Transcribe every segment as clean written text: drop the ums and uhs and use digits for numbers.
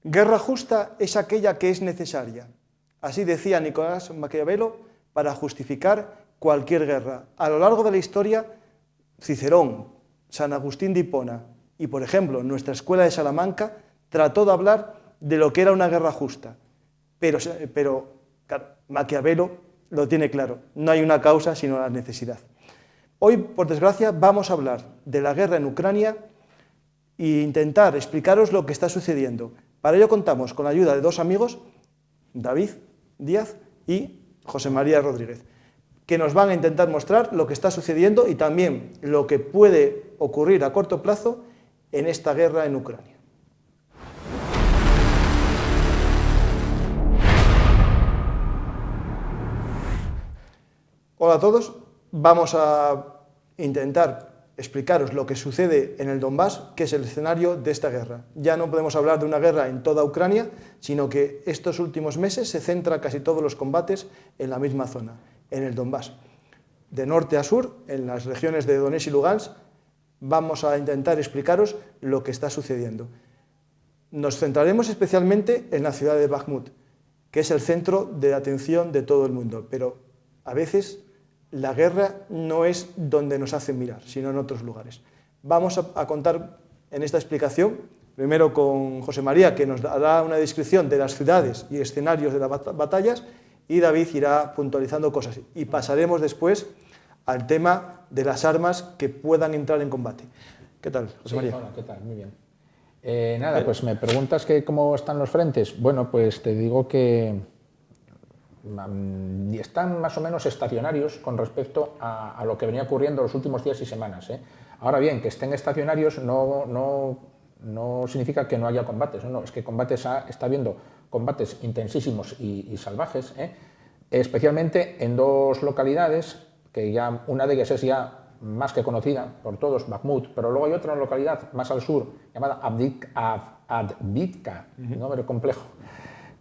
Guerra justa es aquella que es necesaria. Así decía Nicolás Maquiavelo para justificar cualquier guerra. A lo largo de la historia, Cicerón, San Agustín de Hipona y, por ejemplo, nuestra escuela de Salamanca trató de hablar de lo que era una guerra justa. Pero claro, Maquiavelo lo tiene claro, no hay una causa sino la necesidad. Hoy, por desgracia, vamos a hablar de la guerra en Ucrania e intentar explicaros lo que está sucediendo. Para ello contamos con la ayuda de dos amigos, David Díaz y José María Rodríguez, que nos van a intentar mostrar lo que está sucediendo y también lo que puede ocurrir a corto plazo en esta guerra en Ucrania. Hola a todos, vamos a intentar explicaros lo que sucede en el Donbass, que es el escenario de esta guerra. Ya no podemos hablar de una guerra en toda Ucrania, sino que estos últimos meses se centra casi todos los combates en la misma zona, en el Donbass. De norte a sur, en las regiones de Donetsk y Lugansk, vamos a intentar explicaros lo que está sucediendo. Nos centraremos especialmente en la ciudad de Bakhmut, que es el centro de atención de todo el mundo, pero a veces la guerra no es donde nos hacen mirar, sino en otros lugares. Vamos a contar en esta explicación, primero con José María, que nos dará una descripción de las ciudades y escenarios de las batallas, y David irá puntualizando cosas. Y pasaremos después al tema de las armas que puedan entrar en combate. ¿Qué tal, José María? Hola, ¿qué tal? Muy bien. Nada, pues me preguntas que cómo están los frentes. Bueno, pues te digo que están más o menos estacionarios con respecto a lo que venía ocurriendo los últimos días y semanas. Ahora bien, que estén estacionarios no significa que no haya combates, no, es que está habiendo combates intensísimos y salvajes, especialmente en dos localidades, que ya una de ellas es ya más que conocida por todos, Bakhmut, pero luego hay otra localidad más al sur, llamada Avdiivka, nombre complejo,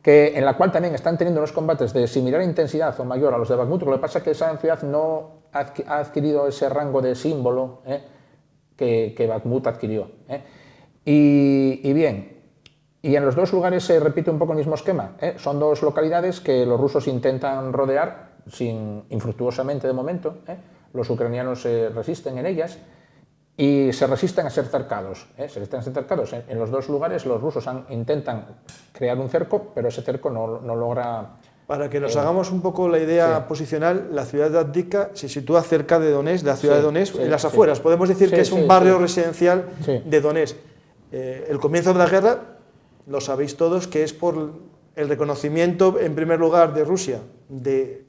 en la cual también están teniendo unos combates de similar intensidad o mayor a los de Bakhmut. Lo que pasa es que esa ciudad no ha adquirido ese rango de símbolo que Bakhmut adquirió. Y bien, y en los dos lugares se repite un poco el mismo esquema. Son dos localidades que los rusos intentan rodear infructuosamente de momento. Los ucranianos se resisten en ellas y se resisten a ser cercados. En los dos lugares los rusos intentan crear un cerco, pero ese cerco no logra... Para que nos hagamos un poco la idea posicional, la ciudad de Avdiivka se sitúa cerca de Donetsk, la ciudad de Donetsk, en las afueras. Podemos decir que es un barrio residencial de Donetsk. El comienzo de la guerra, lo sabéis todos, que es por el reconocimiento, en primer lugar, de Rusia, de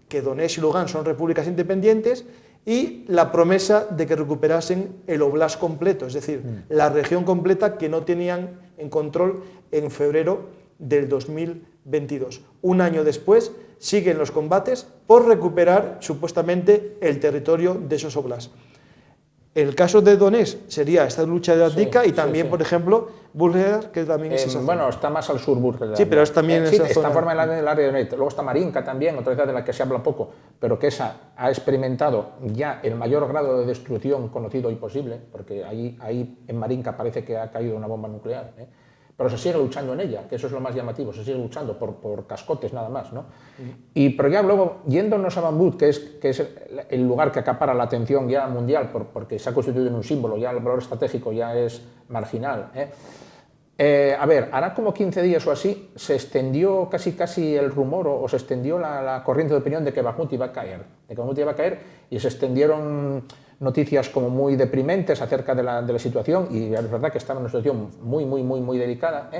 que Donetsk y Lugansk son repúblicas independientes, y la promesa de que recuperasen el Oblast completo, es decir, la región completa que no tenían en control en febrero del 2022. Un año después siguen los combates por recuperar supuestamente el territorio de esos Oblasts. El caso de Donetsk sería esta lucha de Avdiivka y también, por ejemplo, Budear, que también es esa zona. Bueno, está más al sur Budear. Sí, pero es también esa zona. Está forma del área de Donetsk. Luego está Marinka también, otra ciudad de la que se habla poco, pero que esa ha experimentado ya el mayor grado de destrucción conocido y posible, porque ahí en Marinka parece que ha caído una bomba nuclear, pero se sigue luchando en ella, que eso es lo más llamativo, se sigue luchando por cascotes nada más, ¿no? Pero ya luego, yéndonos a Bakhmut, que es el lugar que acapara la atención ya mundial, porque se ha constituido en un símbolo, ya el valor estratégico ya es marginal. A ver, hará como 15 días o así, se extendió casi el rumor, o se extendió la corriente de opinión de que Bakhmut iba a caer, y se extendieron noticias como muy deprimentes acerca de la situación, y es verdad que estaba en una situación muy delicada,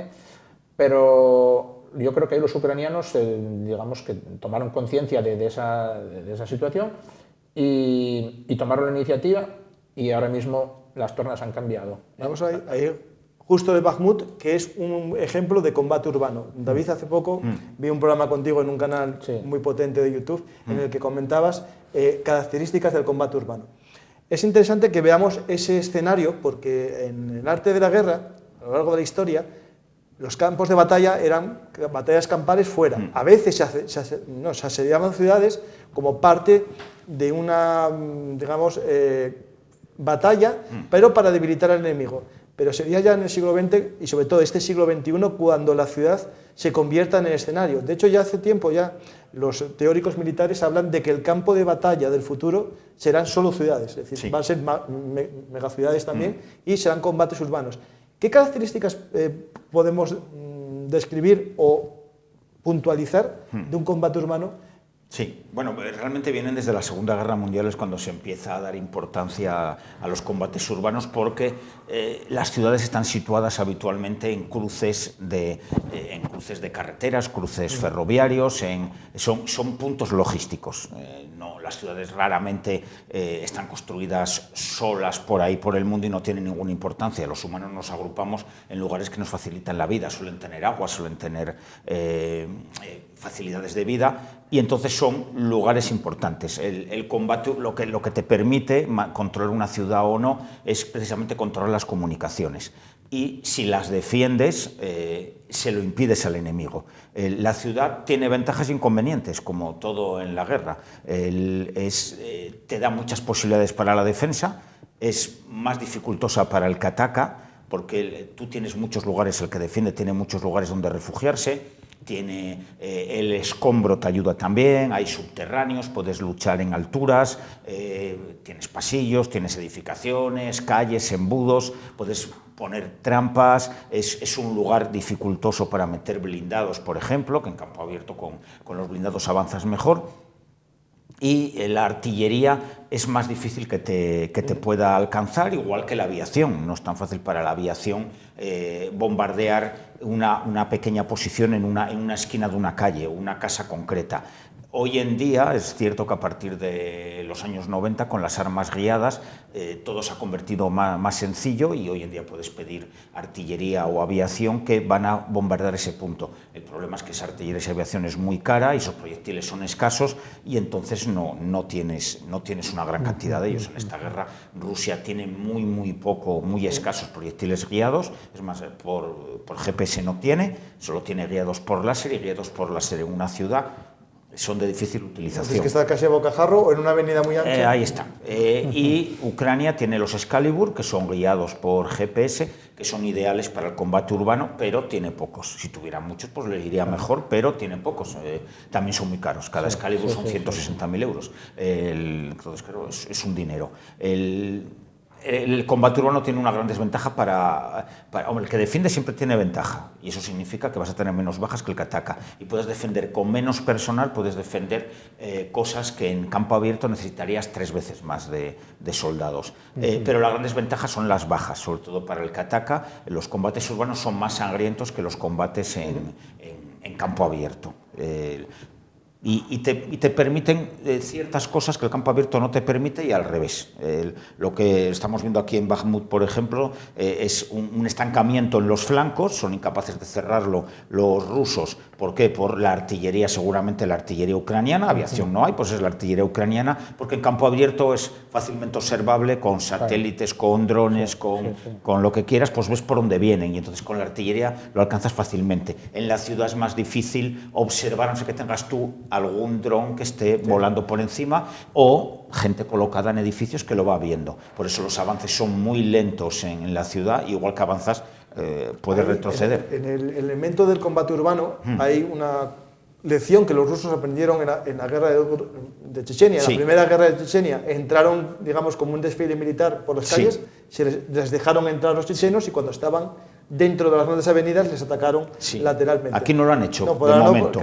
pero yo creo que ahí los ucranianos, digamos que tomaron conciencia de esa situación y tomaron la iniciativa, y ahora mismo las tornas han cambiado. Vamos a ir justo de Bakhmut, que es un ejemplo de combate urbano. David, hace poco vi un programa contigo en un canal muy potente de YouTube en el que comentabas características del combate urbano. Es interesante que veamos ese escenario porque en el arte de la guerra, a lo largo de la historia, los campos de batalla eran batallas campales fuera. A veces se asediaban ciudades como parte de una, digamos, batalla, pero para debilitar al enemigo. pero sería ya en el siglo XX y sobre todo este siglo XXI cuando la ciudad se convierta en el escenario. De hecho, ya hace tiempo ya los teóricos militares hablan de que el campo de batalla del futuro serán solo ciudades, es decir, van a ser megaciudades también y serán combates urbanos. ¿Qué características podemos describir o puntualizar de un combate urbano? Sí, bueno, realmente vienen desde la Segunda Guerra Mundial, es cuando se empieza a dar importancia a los combates urbanos, porque las ciudades están situadas habitualmente en cruces de carreteras, cruces ferroviarios, son puntos logísticos. Las ciudades raramente están construidas solas por ahí por el mundo y no tienen ninguna importancia. Los humanos nos agrupamos en lugares que nos facilitan la vida, suelen tener agua, suelen tener facilidades de vida, y entonces son lugares importantes. El combate, lo que te permite controlar una ciudad o no, es precisamente controlar las comunicaciones. Y si las defiendes, se lo impides al enemigo. La ciudad tiene ventajas e inconvenientes, como todo en la guerra. Te da muchas posibilidades para la defensa, es más dificultosa para el que ataca, porque tú tienes muchos lugares, el que defiende tiene muchos lugares donde refugiarse. El escombro te ayuda también, hay subterráneos, puedes luchar en alturas, tienes pasillos, tienes edificaciones, calles, embudos, puedes poner trampas, es un lugar dificultoso para meter blindados, por ejemplo, que en campo abierto con los blindados avanzas mejor. Y la artillería es más difícil que te pueda alcanzar, igual que la aviación. No es tan fácil para la aviación bombardear una pequeña posición en una esquina de una calle o una casa concreta. Hoy en día es cierto que a partir de los años 90, con las armas guiadas, todo se ha convertido más sencillo, y hoy en día puedes pedir artillería o aviación que van a bombardear ese punto. El problema es que esa artillería y esa aviación es muy cara y esos proyectiles son escasos, y entonces no tienes una gran cantidad de ellos. En esta guerra Rusia tiene muy escasos proyectiles guiados, es más, por GPS no tiene, solo tiene guiados por láser, y guiados por láser en una ciudad son de difícil utilización. Es que está casi a bocajarro o en una avenida muy ancha. Ahí está. Y Ucrania tiene los Excalibur, que son guiados por GPS, que son ideales para el combate urbano, pero tiene pocos. Si tuviera muchos, pues les iría mejor, pero tiene pocos. También son muy caros. Cada Excalibur son 160.000 euros. Entonces, claro, es un dinero. El combate urbano tiene una gran desventaja hombre, el que defiende siempre tiene ventaja, y eso significa que vas a tener menos bajas que el que ataca, y puedes defender con menos personal, puedes defender cosas que en campo abierto necesitarías 3 veces más de soldados. Pero la gran desventaja son las bajas, sobre todo para el que ataca. Los combates urbanos son más sangrientos que los combates en campo abierto. Y te permiten ciertas cosas que el campo abierto no te permite, y al revés. Lo que estamos viendo aquí en Bakhmut, por ejemplo, es un estancamiento en los flancos, son incapaces de cerrarlo los rusos. ¿Por qué? Por la artillería, seguramente la artillería ucraniana. Aviación no hay, pues es la artillería ucraniana, porque en campo abierto es fácilmente observable con satélites, con drones, con lo que quieras, pues ves por dónde vienen, y entonces con la artillería lo alcanzas fácilmente. En la ciudad es más difícil observar, a no ser que tengas tú algún dron que esté volando por encima, o gente colocada en edificios que lo va viendo. Por eso los avances son muy lentos en la ciudad, igual que avanzas puedes retroceder. En el elemento del combate urbano hay una lección que los rusos aprendieron en la guerra de Chechenia. En la primera guerra de Chechenia entraron, digamos, como un desfile militar por las calles, les dejaron entrar los chechenos, y cuando estaban dentro de las grandes avenidas les atacaron lateralmente. Aquí no lo han hecho, de momento.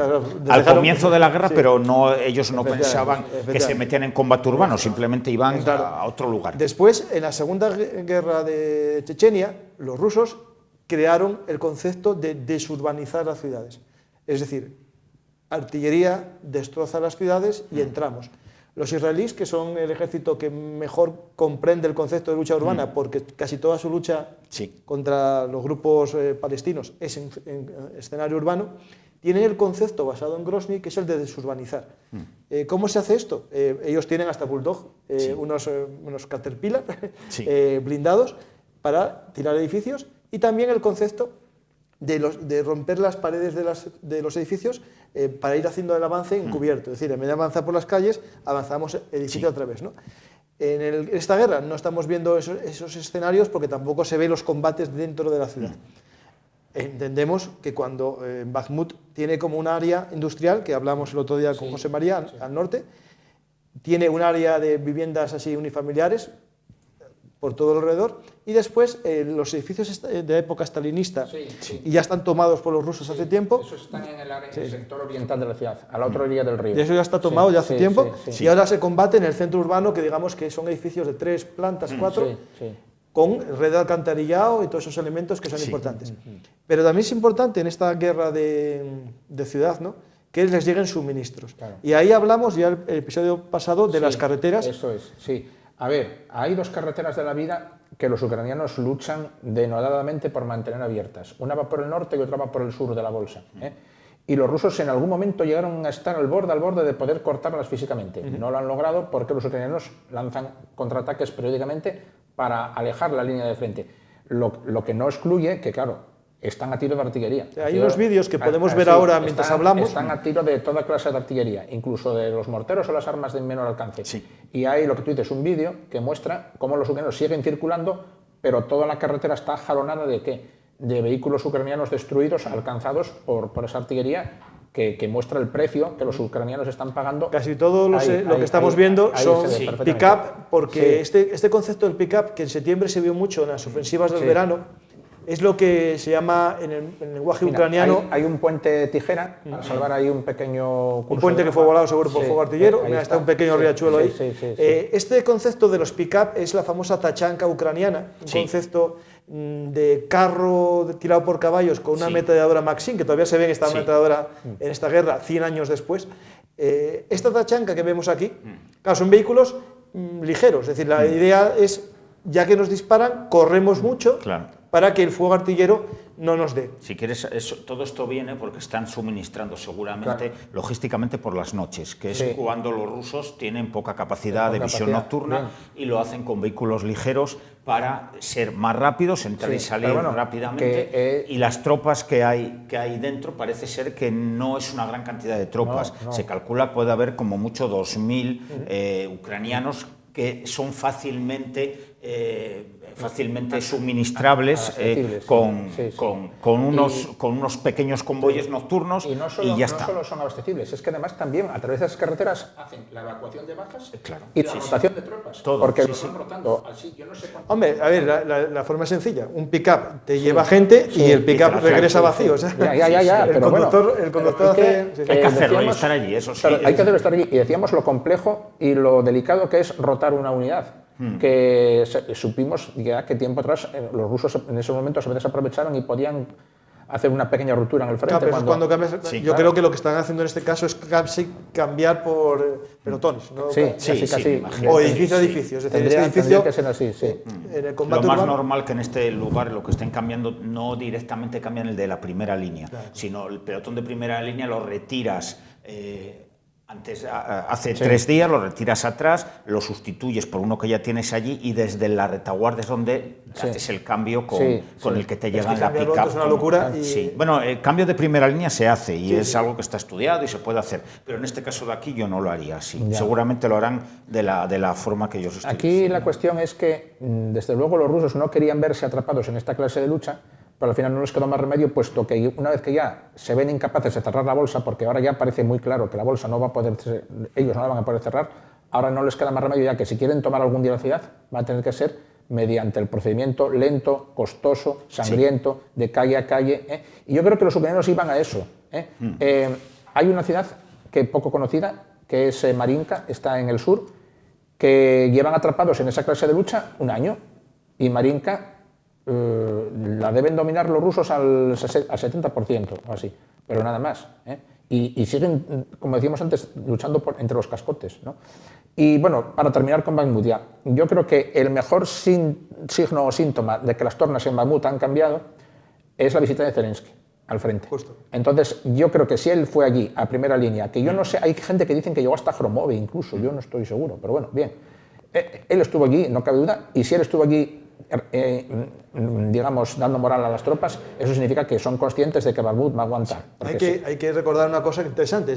Al comienzo de la guerra, pero ellos no pensaban que se metían en combate urbano, simplemente iban a otro lugar. Después, en la segunda guerra de Chechenia, los rusos crearon el concepto de desurbanizar las ciudades. Es decir, artillería destroza las ciudades y entramos. Los israelíes, que son el ejército que mejor comprende el concepto de lucha urbana, porque casi toda su lucha contra los grupos palestinos es en escenario urbano, tienen el concepto basado en Grozny, que es el de desurbanizar. ¿Cómo se hace esto? Ellos tienen hasta Bulldog, unos Caterpillar blindados para tirar edificios, y también el concepto de romper las paredes de los edificios para ir haciendo el avance encubierto. Es decir, en vez de avanzar por las calles, avanzamos edificio a través, ¿no? En esta guerra no estamos viendo esos escenarios porque tampoco se ven los combates dentro de la ciudad. Entendemos que cuando Bakhmut tiene como un área industrial, que hablamos el otro día con José María, al norte, tiene un área de viviendas así unifamiliares por todo alrededor, y después los edificios de época stalinista y ya están tomados por los rusos hace tiempo. Esos están en el sector oriental de la ciudad, a la otra orilla del río. Y eso ya está tomado ya hace tiempo, y ahora se combate en el centro urbano, que digamos que son edificios de 3 plantas, 4, con red de alcantarillado y todos esos elementos que son importantes. Pero también es importante en esta guerra de ciudad, ¿no?, que les lleguen suministros. Claro. Y ahí hablamos ya el episodio pasado de las carreteras. Eso es, sí. A ver, hay 2 carreteras de la vida que los ucranianos luchan denodadamente por mantener abiertas. Una va por el norte y otra va por el sur de la bolsa. Y los rusos en algún momento llegaron a estar al borde de poder cortarlas físicamente. No lo han logrado porque los ucranianos lanzan contraataques periódicamente para alejar la línea de frente. Lo que no excluye que, claro, están a tiro de artillería. Hay unos vídeos que podemos ver ahora mientras hablamos. Están a tiro de toda clase de artillería, incluso de los morteros o las armas de menor alcance. Y hay, lo que tú dices, un vídeo que muestra cómo los ucranianos siguen circulando, pero toda la carretera está jalonada ¿de qué? De vehículos ucranianos destruidos, alcanzados por esa artillería, que muestra el precio que los ucranianos están pagando. Casi todo lo que estamos viendo son pick-up, porque este concepto del pick-up, que en septiembre se vio mucho en las ofensivas del verano, es lo que se llama en el lenguaje ucraniano. Hay un puente tijera para salvar ahí un pequeño curso. Un puente que fue volado seguro por fuego artillero. Mira, está un pequeño riachuelo ahí. Este concepto de los pick-up es la famosa tachanka ucraniana, un concepto de carro tirado por caballos con una ametralladora Maxim, que todavía se ve en esta ametralladora en esta guerra 100 años después. Esta tachanka que vemos aquí, claro, son vehículos ligeros, es decir, la idea es, ya que nos disparan, corremos mucho para que el fuego artillero no nos dé. Si quieres, todo esto viene porque están suministrando seguramente logísticamente por las noches, que es cuando los rusos tienen poca capacidad de visión nocturna y lo hacen con vehículos ligeros para ser más rápidos, entrar y salir rápidamente. Y las tropas que hay dentro parece ser que no es una gran cantidad de tropas. Se calcula que puede haber como mucho 2.000 ucranianos que son fácilmente suministrables con unos pequeños convoyes nocturnos y ya está. No solo son abastecibles, es que además también a través de las carreteras hacen la evacuación de bajas y la rotación de tropas. Porque lo están rotando así, yo no sé cuánto. Hombre, a ver, la forma es sencilla. Un pick-up te lleva gente y el pick-up regresa vacío. O sea, el conductor hace... Hay que hacerlo y estar allí, eso sí. Claro, hay que hacerlo estar allí. Y decíamos lo complejo y lo delicado que es rotar una unidad. Que supimos ya que tiempo atrás los rusos en ese momento a veces aprovecharon y podían hacer una pequeña ruptura en el frente. Cuando cambias, yo creo que lo que están haciendo en este caso es casi cambiar por pelotones, ¿no? Casi. O edificio a edificio. Es decir, este edificio que ser así, en el combate lo más urbano, normal que en este lugar lo que estén cambiando no directamente cambian el de la primera línea, sino el pelotón de primera línea lo retiras. Hace 3 días lo retiras atrás, lo sustituyes por uno que ya tienes allí y desde la retaguardia es donde haces el cambio con el que te llega la pick-up. Es una locura. Bueno, el cambio de primera línea se hace y es algo que está estudiado y se puede hacer, pero en este caso de aquí yo no lo haría así. Seguramente lo harán de la forma que ellos estudian. Aquí la cuestión es que, desde luego, los rusos no querían verse atrapados en esta clase de lucha, pero al final no les quedó más remedio, puesto que una vez que ya se ven incapaces de cerrar la bolsa, porque ahora ya parece muy claro que la bolsa no va a poder, ellos no la van a poder cerrar, ahora no les queda más remedio ya que si quieren tomar algún día la ciudad, va a tener que ser mediante el procedimiento lento, costoso, sangriento, de calle a calle. Y yo creo que los ucranianos iban a eso. Hay una ciudad que poco conocida, que es Marinka, está en el sur, que llevan atrapados en esa clase de lucha 1 año, y Marinka la deben dominar los rusos al 70% o así, pero nada más. Y siguen, como decíamos antes, luchando entre los cascotes, ¿no? Y bueno, para terminar con Bakhmut, yo creo que el mejor signo o síntoma de que las tornas en Bakhmut han cambiado es la visita de Zelensky al frente. Justo. Entonces, yo creo que si él fue allí a primera línea, que yo no sé, hay gente que dicen que llegó hasta Chromove incluso, yo no estoy seguro, pero bueno, bien. Él estuvo allí, no cabe duda, y si él estuvo allí digamos, dando moral a las tropas, eso significa que son conscientes de que Bakhmut va a aguantar. Hay que recordar una cosa interesante,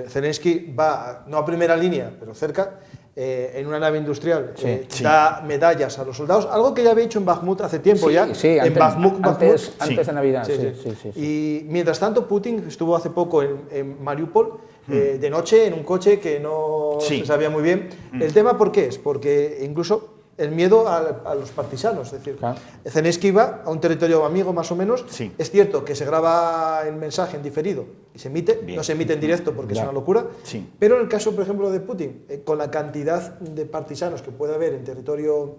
Zelensky va, no a primera línea, pero cerca, en una nave industrial, Sí. da medallas a los soldados, algo que ya había hecho en Bakhmut hace tiempo ya, Sí, en Bakhmut. antes Sí. de Navidad. Sí, Sí, sí. sí, sí, sí. Y mientras tanto, Putin estuvo hace poco en Mariupol, de noche, en un coche que no Sí. se sabía muy bien. ¿El tema por qué es? Porque incluso el miedo a los partisanos, es decir, Claro. Zelensky va a un territorio amigo más o menos, Sí. es cierto que se graba el mensaje en diferido y se emite, Bien. no se emite en directo porque Ya. es una locura, Sí. pero en el caso, por ejemplo, de Putin, con la cantidad de partisanos que puede haber en territorio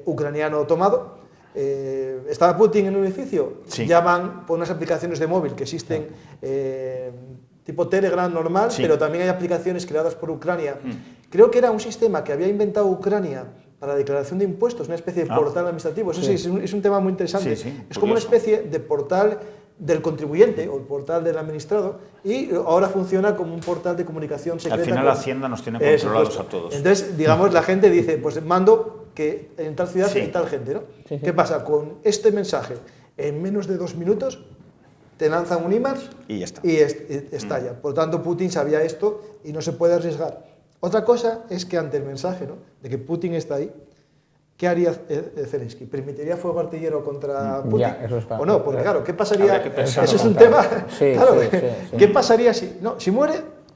ucraniano tomado, estaba Putin en un edificio, Sí. llaman por unas aplicaciones de móvil que existen tipo Telegram normal, Sí. pero también hay aplicaciones creadas por Ucrania. Creo que era un sistema que había inventado Ucrania para declaración de impuestos, una especie de portal administrativo. Eso sí, es un tema muy interesante. Sí, sí, es como una curioso. especie de portal del contribuyente o el portal del administrado y ahora funciona como un portal de comunicación secreta. Al final la Hacienda nos tiene controlados a todos. Entonces, digamos, la gente dice, pues mando que en tal ciudad Sí. hay tal gente, ¿no? Sí, sí. ¿Qué pasa? Con este mensaje, en menos de 2 minutos, te lanzan un email Y ya está. y estalla. Por tanto, Putin sabía esto y no se puede arriesgar. Otra cosa es que ante el mensaje, ¿no?, de que Putin está ahí, ¿qué haría Zelensky? ¿Permitiría fuego artillero contra Putin? Ya, eso está. ¿O no? Porque claro, ¿qué pasaría? Habría que pensarlo Eso es un con tema. calma. Sí, Claro, sí, sí. ¿qué pasaría si muere?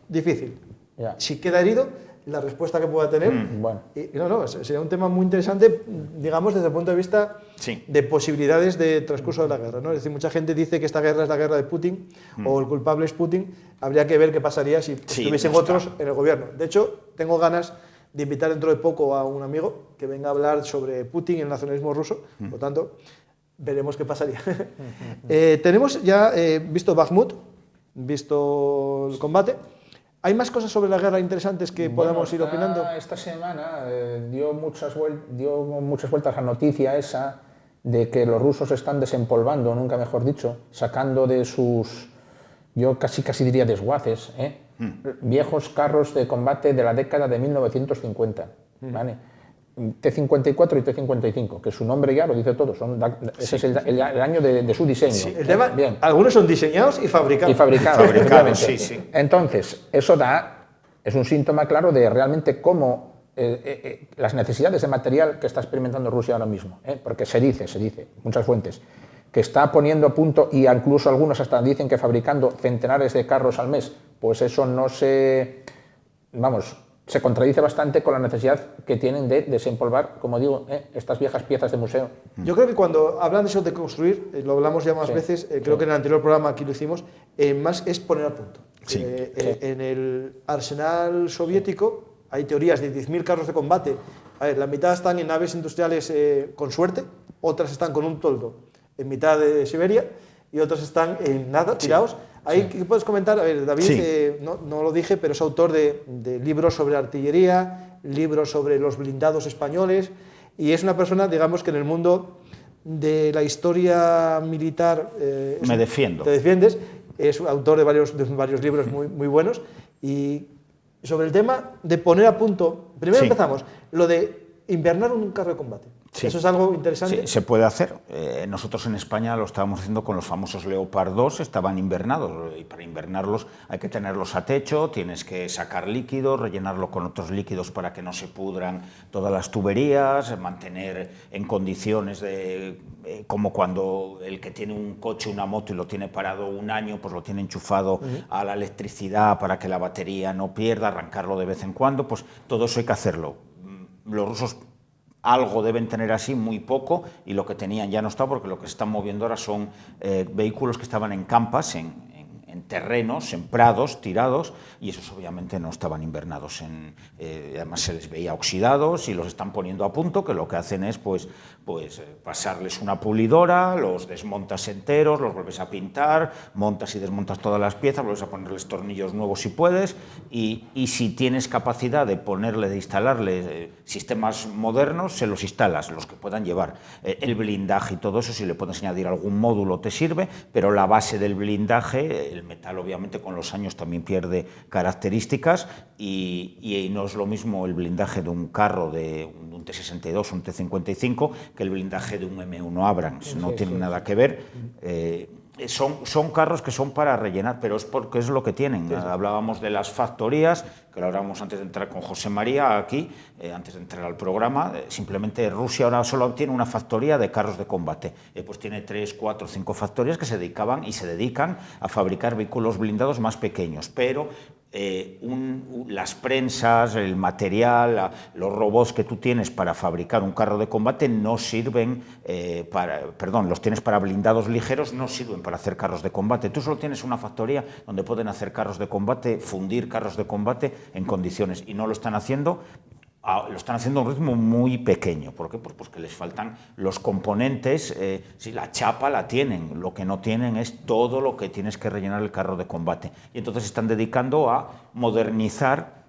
Difícil. Ya. Si queda herido, la respuesta que pueda tener. Bueno. Y sería un tema muy interesante, digamos, desde el punto de vista Sí. de posibilidades de transcurso de la guerra, ¿no? Es decir, mucha gente dice que esta guerra es la guerra de Putin o el culpable es Putin. Habría que ver qué pasaría si estuviesen no está. otros en el gobierno. De hecho, tengo ganas de invitar dentro de poco a un amigo que venga a hablar sobre Putin y el nacionalismo ruso. Por lo tanto, veremos qué pasaría. Tenemos ya visto Bakhmut, visto el combate. ¿Hay más cosas sobre la guerra interesantes que podamos ir opinando? Esta semana dio muchas vueltas la noticia esa de que los rusos están desempolvando, nunca mejor dicho, sacando de sus, yo casi diría desguaces, viejos carros de combate de la década de 1950. ¿Vale? T-54 y T-55, que su nombre ya lo dice todo, ese es el año de su diseño. Sí, el tema, Bien. algunos son diseñados y fabricados. Fabricados, sí, sí. Entonces, eso es un síntoma claro de realmente cómo las necesidades de material que está experimentando Rusia ahora mismo, porque se dice, muchas fuentes, que está poniendo a punto, y incluso algunos hasta dicen que fabricando centenares de carros al mes, pues eso no se contradice bastante con la necesidad que tienen de desempolvar, como digo, estas viejas piezas de museo. Yo creo que cuando hablan de eso de construir, lo hablamos ya más Sí, veces, creo que en el anterior programa aquí lo hicimos, más es poner a punto. Sí. En el arsenal soviético hay teorías de 10.000 carros de combate. A ver, la mitad están en naves industriales con suerte, otras están con un toldo en mitad de Siberia y otras están en nada, tirados. Ahí, ¿qué puedes comentar? A ver, David, Sí. no lo dije, pero es autor de libros sobre artillería, libros sobre los blindados españoles, y es una persona, digamos, que en el mundo de la historia militar... Me defiendo. Te defiendes, es autor de varios libros muy buenos, y sobre el tema de poner a punto... Primero Sí. empezamos, lo de invernar un carro de combate. Sí. Eso es algo interesante. Sí, se puede hacer. Nosotros en España lo estábamos haciendo con los famosos Leopard 2, estaban invernados, y para invernarlos hay que tenerlos a techo, tienes que sacar líquido, rellenarlo con otros líquidos para que no se pudran todas las tuberías, mantener en condiciones de, como cuando el que tiene un coche, una moto y lo tiene parado un año, pues lo tiene enchufado a la electricidad para que la batería no pierda, arrancarlo de vez en cuando, pues todo eso hay que hacerlo. Los rusos algo deben tener así, muy poco, y lo que tenían ya no está, porque lo que se están moviendo ahora son vehículos que estaban en campas, en terrenos, en prados, tirados, y esos obviamente no estaban invernados. Además se les veía oxidados y los están poniendo a punto, que lo que hacen es pasarles una pulidora, los desmontas enteros, los vuelves a pintar, montas y desmontas todas las piezas, vuelves a ponerles tornillos nuevos si puedes, y si tienes capacidad de instalarle sistemas modernos, se los instalas, los que puedan llevar. El blindaje y todo eso, si le puedes añadir algún módulo te sirve, pero la base del blindaje, el metal obviamente con los años también pierde características, y no es lo mismo el blindaje de un carro, de un T-62, un T-55, que el blindaje de un M1 Abrams, no tiene nada que ver. Son carros que son para rellenar, pero es porque es lo que tienen. Hablábamos de las factorías, que lo hablábamos antes de entrar con José María aquí, antes de entrar al programa. Simplemente Rusia ahora solo tiene una factoría de carros de combate. Pues tiene 3, 4, 5 factorías que se dedicaban y se dedican a fabricar vehículos blindados más pequeños, pero las prensas, el material, los robots que tú tienes para fabricar un carro de combate no sirven los tienes para blindados ligeros, no sirven para hacer carros de combate. Tú solo tienes una factoría donde pueden hacer carros de combate, fundir carros de combate en condiciones, y no lo están haciendo. Lo están haciendo a un ritmo muy pequeño. ¿Por qué? Pues porque les faltan los componentes. Si la chapa la tienen, lo que no tienen es todo lo que tienes que rellenar el carro de combate. Y entonces se están dedicando a modernizar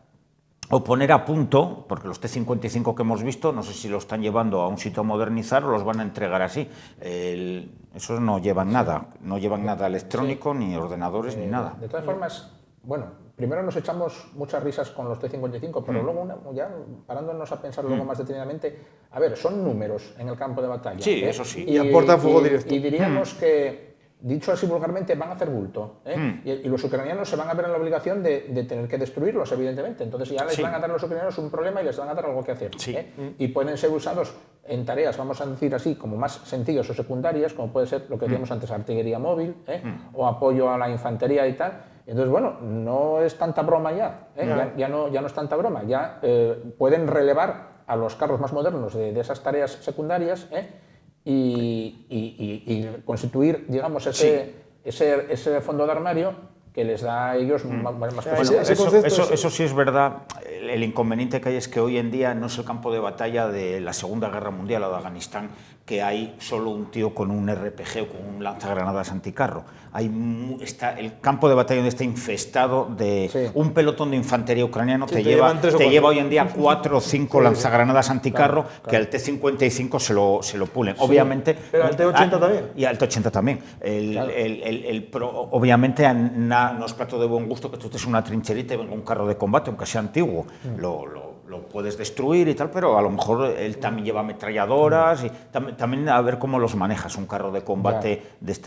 o poner a punto, porque los T-55 que hemos visto, no sé si lo están llevando a un sitio a modernizar o los van a entregar así. Esos no llevan nada, no llevan nada electrónico, ni ordenadores, ni nada. De todas formas, bueno, primero nos echamos muchas risas con los T-55, pero luego, ya parándonos a pensar luego más detenidamente, a ver, son números en el campo de batalla. Sí, eso sí. Y aportan fuego directo. Y diríamos que, dicho así vulgarmente, van a hacer bulto. Y los ucranianos se van a ver en la obligación de tener que destruirlos, evidentemente. Entonces ya les van a dar a los ucranianos un problema y les van a dar algo que hacer. Y pueden ser usados en tareas, vamos a decir así, como más sencillas o secundarias, como puede ser lo que decíamos antes, artillería móvil, o apoyo a la infantería y tal. Entonces, bueno, no es tanta broma ya, ya no es tanta broma, ya pueden relevar a los carros más modernos de esas tareas secundarias y constituir, digamos, ese fondo de armario que les da a ellos más posibilidades. Eso sí es verdad. El inconveniente que hay es que hoy en día no es el campo de batalla de la Segunda Guerra Mundial o de Afganistán, que hay solo un tío con un RPG o con un lanzagranadas anticarro. El campo de batalla donde está infestado de un pelotón de infantería ucraniano, te lleva hoy en día 4 o 5 lanzagranadas anticarro, que al T-55 se lo pulen. Obviamente, pero al T-80 también. Y al T-80 también. Obviamente no es plato de buen gusto que tú estés en una trincherita y venga un carro de combate, aunque sea antiguo. Lo puedes destruir y tal, pero a lo mejor él también lleva ametralladoras y también a ver cómo los manejas. Un carro de combate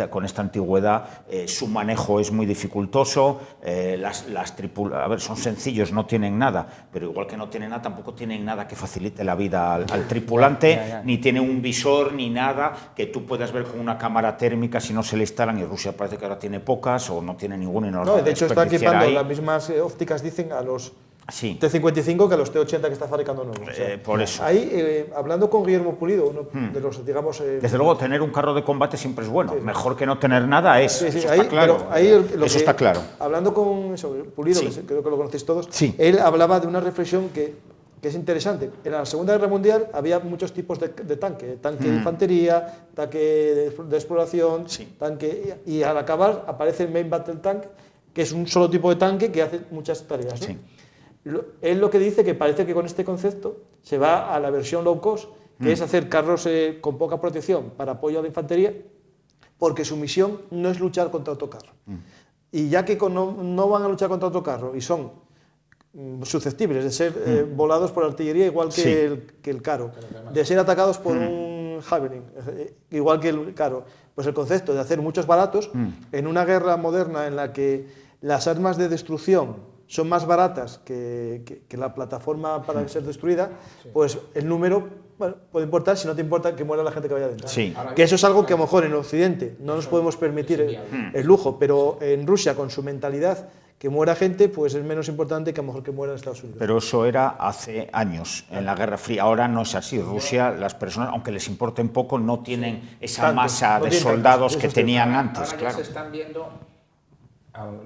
con esta antigüedad, su manejo es muy dificultoso. A ver, son sencillos, no tienen nada, pero igual que no tienen nada, tampoco tienen nada que facilite la vida al tripulante, ni tiene un visor ni nada que tú puedas ver con una cámara térmica si no se le instalan, y Rusia parece que ahora tiene pocas o no tiene ninguna y no de hecho está equipando las mismas ópticas, dicen, a los T-55 que a los T-80 que está fabricando nuevos. Por eso. Ahí, hablando con Guillermo Pulido, uno de los, digamos... Desde luego, tener un carro de combate siempre es bueno. Mejor que no tener nada es. Eso está claro. Eso está claro. Hablando con Pulido, que creo que lo conocéis todos, él hablaba de una reflexión que es interesante. En la Segunda Guerra Mundial había muchos tipos de tanque. Tanque de infantería, tanque de exploración, tanque... Y al acabar aparece el Main Battle Tank, que es un solo tipo de tanque que hace muchas tareas, ¿no? Él lo que dice que parece que con este concepto se va a la versión low cost, que es hacer carros con poca protección para apoyo a la infantería, porque su misión no es luchar contra otro carro. Y ya que no van a luchar contra otro carro y son susceptibles de ser volados por artillería igual que el Caro, de ser atacados por un Javelin igual que el Caro, pues el concepto de hacer muchos baratos en una guerra moderna en la que las armas de destrucción son más baratas que la plataforma para ser destruida, pues el número puede importar, si no te importa que muera la gente que vaya dentro. Que eso es algo que a lo mejor en Occidente no nos podemos permitir el lujo, pero en Rusia, con su mentalidad, que muera gente, pues es menos importante que a lo mejor que muera en Estados Unidos. Pero eso era hace años, en la Guerra Fría. Ahora no es así. Rusia, las personas, aunque les importen poco, no tienen esa masa de soldados que tenían antes. Ahora ya se están viendo,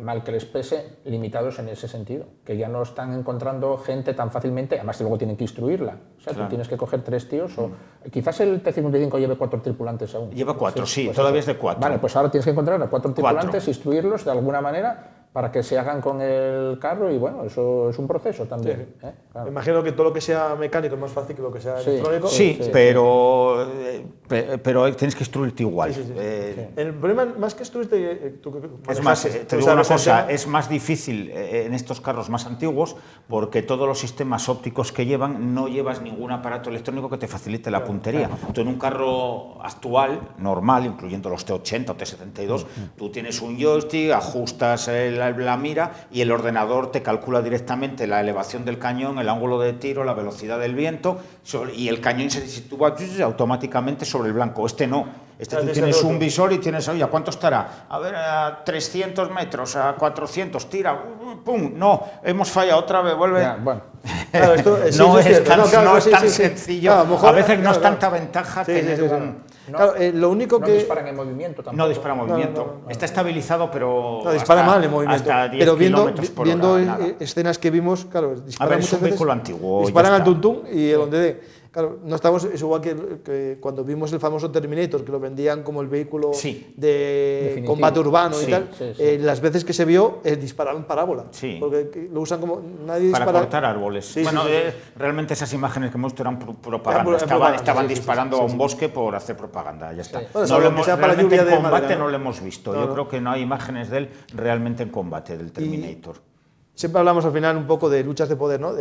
mal que les pese, limitados en ese sentido, que ya no están encontrando gente tan fácilmente, además luego tienen que instruirla, o sea, tú tienes que coger 3 tíos, o quizás el T-55 lleve 4 tripulantes aún. Lleva 4, sí, pues todavía es de 4. Vale, pues ahora tienes que encontrar a 4 tripulantes, instruirlos de alguna manera para que se hagan con el carro, y bueno, eso es un proceso también. Me imagino que todo lo que sea mecánico es más fácil que lo que sea electrónico. Pero tienes que instruirte igual. El problema, más que instruirte... Es más, te digo una cosa, es más difícil en estos carros más antiguos, porque todos los sistemas ópticos que llevan, no llevas ningún aparato electrónico que te facilite la puntería. Tú en un carro actual, normal, incluyendo los T-80 o T-72, tú tienes un joystick, ajustas la mira y el ordenador te calcula directamente la elevación del cañón, el ángulo de tiro, la velocidad del viento y el cañón se sitúa automáticamente sobre el blanco. Este no. Tú tienes un visor y tienes, oye, ¿a cuánto estará? A ver, a 300 metros, a 400, tira, ¡pum! No, hemos fallado otra vez, vuelve. Ya, bueno. Claro, esto, No es cierto. tan sencillo. Claro, a veces no es tanta ventaja tener un... No, Claro, lo único no que... disparan en movimiento tampoco. No dispara en movimiento. Está estabilizado, pero... No, dispara mal en movimiento. Hasta 10 pero kilómetros por viendo hora, nada. escenas que vimos, claro, disparan es un muchas veces, vehículo antiguo. disparan ya al está. tuntún y el donde dé. Claro, no estamos, es igual que cuando vimos el famoso Terminator, que lo vendían como el vehículo Sí. de Definitivo. combate urbano y Sí, tal. sí. Las veces que se vio, disparaba en parábola. Sí. Porque lo usan como... Nadie Para dispara... cortar árboles. Sí, bueno, sí, sí. realmente esas imágenes que hemos visto eran propaganda. Eran propaganda, Estaban sí, sí, disparando sí, a sí. un bosque por hacer propaganda, ya está. Sí. Bueno, No salvo lo que hemos, sea para la realmente lluvia en de combate madera, no ¿no? lo hemos visto. No, Yo no. creo que no hay imágenes de él realmente en combate, del Terminator. Siempre hablamos al final un poco de luchas de poder, ¿no?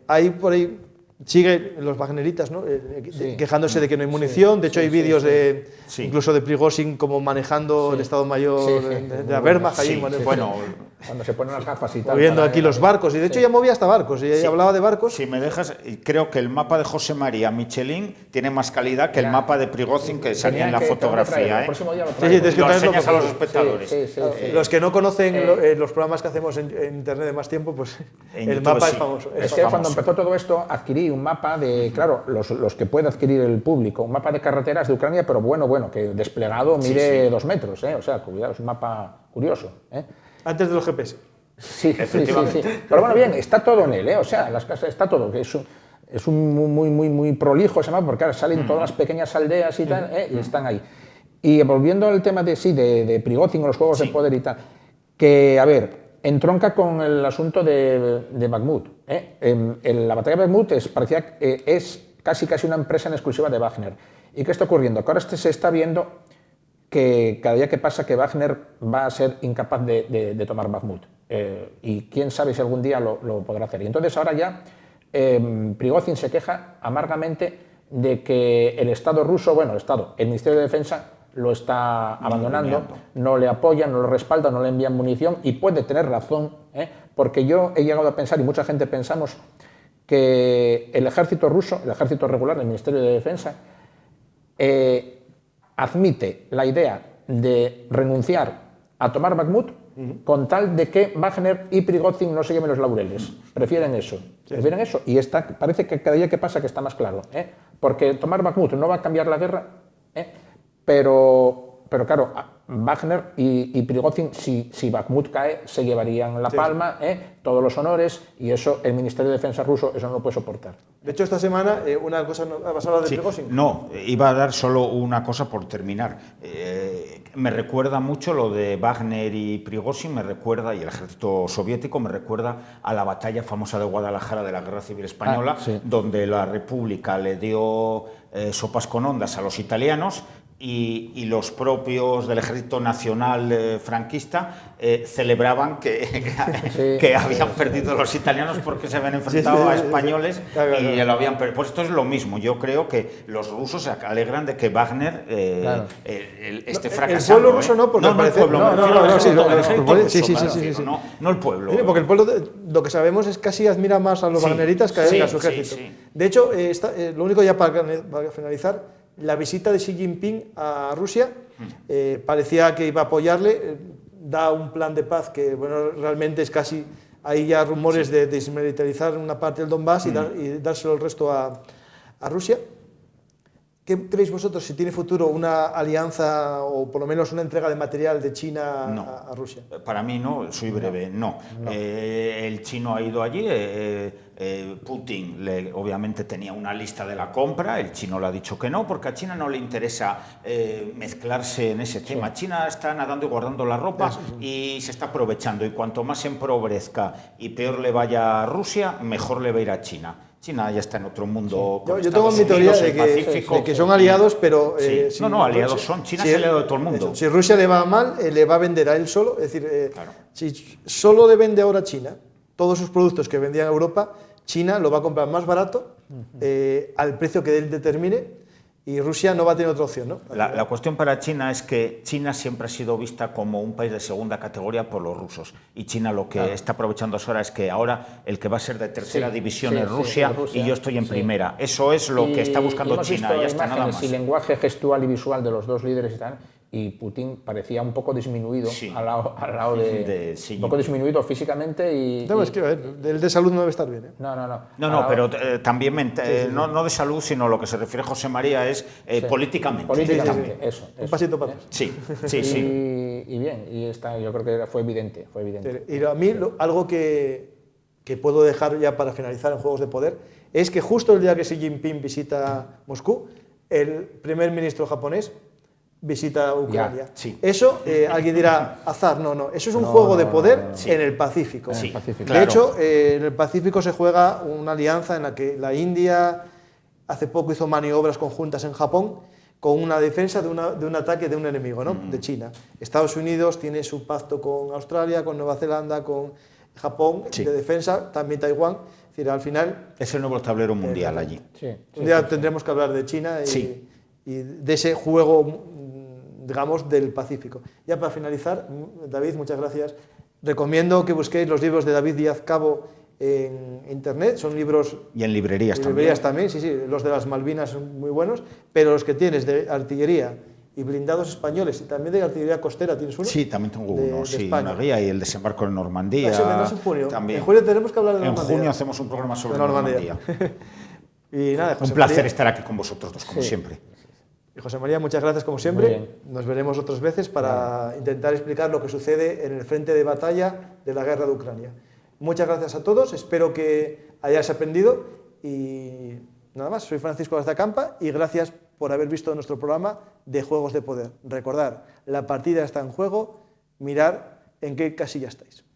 Hay por ahí, sigue los wagneritas, ¿no? Quejándose de que no hay munición. De hecho, hay vídeos de Sí. incluso de Prigozhin como manejando el Estado Mayor de la Wehrmacht. Sí, ahí, bueno, Cuando se ponen las gafas y tal. moviendo para- aquí los barcos. Y de hecho ya movía hasta barcos. Y hablaba de barcos. si me dejas, creo que el mapa de José María Michelin tiene más calidad que el mapa de Prigozhin que salía en la Tenía que traerlo, fotografía. el ¿eh? próximo día lo Sí, traigo. tienes que Lo traerlo enseñas a los porque- espectadores. Sí, sí, sí. Los que no conocen los programas que hacemos en Internet de más tiempo, pues En el YouTube mapa sí. es famoso. Es Es que famoso. cuando empezó todo esto adquirí un mapa de, claro, los que puede adquirir el público, un mapa de carreteras de Ucrania, pero bueno, que desplegado mide 2 metros, o sea, cuidado, es un mapa curioso. Antes de los GPS. Sí. Pero bueno, bien, está todo en él, o sea, las casas, está todo, que es un muy prolijo ese mapa, porque claro, salen todas las pequeñas aldeas y tal, y están ahí. Y volviendo al tema de Prigozhin o los juegos de poder y tal, que, a ver, entronca con el asunto de Bakhmut. La batalla de Bakhmut parecía es casi una empresa en exclusiva de Wagner. ¿Y qué está ocurriendo? Que ahora se está viendo que cada día que pasa que Wagner va a ser incapaz de tomar Bakhmut. Y quién sabe si algún día lo podrá hacer. Y entonces ahora ya Prigozhin se queja amargamente de que el Estado ruso, el Ministerio de Defensa lo está abandonando, no le apoya, no lo respalda, no le envían munición, y puede tener razón, porque yo he llegado a pensar, y mucha gente pensamos, que el ejército ruso, el ejército regular, el Ministerio de Defensa, admite la idea de renunciar a tomar Bakhmut con tal de que Wagner y Prigozhin no se lleven los laureles. Prefieren eso. Prefieren eso. Y parece que cada día que pasa que está más claro. Porque tomar Bakhmut no va a cambiar la guerra, pero claro, Wagner y Prigozhin, si Bakhmut cae, se llevarían la palma, todos los honores, y eso el Ministerio de Defensa ruso eso no lo puede soportar. De hecho, esta semana, una cosa, ¿vas a hablar de Prigozhin? No, iba a dar solo una cosa por terminar. Me recuerda mucho lo de Wagner y Prigozhin, me recuerda, y el ejército soviético, me recuerda a la batalla famosa de Guadalajara de la Guerra Civil Española, donde la República le dio sopas con ondas a los italianos, y los propios del Ejército Nacional franquista celebraban que habían perdido los italianos porque se habían enfrentado a españoles y lo habían perdido. Pues esto es lo mismo. Yo creo que los rusos se alegran de que Wagner esté fracasando. El pueblo ruso no, porque no el pueblo, no el pueblo. Sí, porque el pueblo, lo que sabemos es casi admira más a los wagneritas que a su ejército. De hecho, lo único ya para finalizar, la visita de Xi Jinping a Rusia parecía que iba a apoyarle, da un plan de paz que realmente es casi, hay ya rumores de desmilitarizar una parte del Donbass y dárselo el resto a Rusia. ¿Qué creéis vosotros si tiene futuro una alianza o por lo menos una entrega de material de China a Rusia? Para mí no, soy breve, no. El chino ha ido allí, Putin obviamente tenía una lista de la compra, el chino le ha dicho que no, porque a China no le interesa mezclarse en ese tema. China está nadando y guardando la ropa y se está aprovechando, y cuanto más se empobrezca y peor le vaya a Rusia, mejor le va a ir a China. China ya está en otro mundo. Yo tengo mi teoría de que son aliados, pero... aliados son. China es aliado de todo el mundo. Si Rusia le va mal, le va a vender a él solo. Es decir, si solo le vende ahora a China todos sus productos que vendía en Europa, China lo va a comprar más barato, al precio que él determine, y Rusia no va a tener otra opción, ¿no? La cuestión para China es que China siempre ha sido vista como un país de segunda categoría por los rusos. Y China lo que está aprovechando ahora es que ahora el que va a ser de tercera división es Rusia, y yo estoy en primera. Eso es lo que está buscando China, ya está, nada más. Y lenguaje gestual y visual de los dos líderes y tal, y Putin parecía un poco disminuido al lado de un poco disminuido físicamente y... No, es que, a ver, el de salud no debe estar bien, ¿eh? No, pero también no de salud, sino lo que se refiere José María es políticamente. Políticamente, eso. Un pasito para atrás. Sí. Y bien, y yo creo que fue evidente. Y a mí algo que puedo dejar ya para finalizar en Juegos de Poder es que justo el día que Xi Jinping visita Moscú, el primer ministro japonés visita Ucrania. Eso, alguien dirá, azar, no, eso es un juego de poder en el Pacífico. De hecho, en el Pacífico se juega una alianza en la que la India hace poco hizo maniobras conjuntas en Japón con una defensa de un ataque de un enemigo, ¿no? De China. Estados Unidos tiene su pacto con Australia, con Nueva Zelanda, con Japón de defensa, también Taiwán. Es decir, al final... Es el nuevo tablero mundial allí. Un día tendremos que hablar de China y de ese juego, digamos, del Pacífico. Ya para finalizar, David, muchas gracias. Recomiendo que busquéis los libros de David Díaz Cabo en internet, son libros... Y en librerías también. Librerías también, sí, los de las Malvinas son muy buenos, pero los que tienes de artillería y blindados españoles, y también de artillería costera, ¿tienes uno? Sí, también tengo uno, una guía, y el desembarco en Normandía. No, en junio. También. En junio tenemos que hablar de Normandía. En junio hacemos un programa sobre Normandía. Y nada, José un placer María, estar aquí con vosotros dos, como siempre. Y José María, muchas gracias como siempre. Nos veremos otras veces para intentar explicar lo que sucede en el frente de batalla de la guerra de Ucrania. Muchas gracias a todos, espero que hayáis aprendido y nada más, soy Francisco García Campa y gracias por haber visto nuestro programa de Juegos de Poder. Recordad, la partida está en juego, mirad en qué casilla estáis.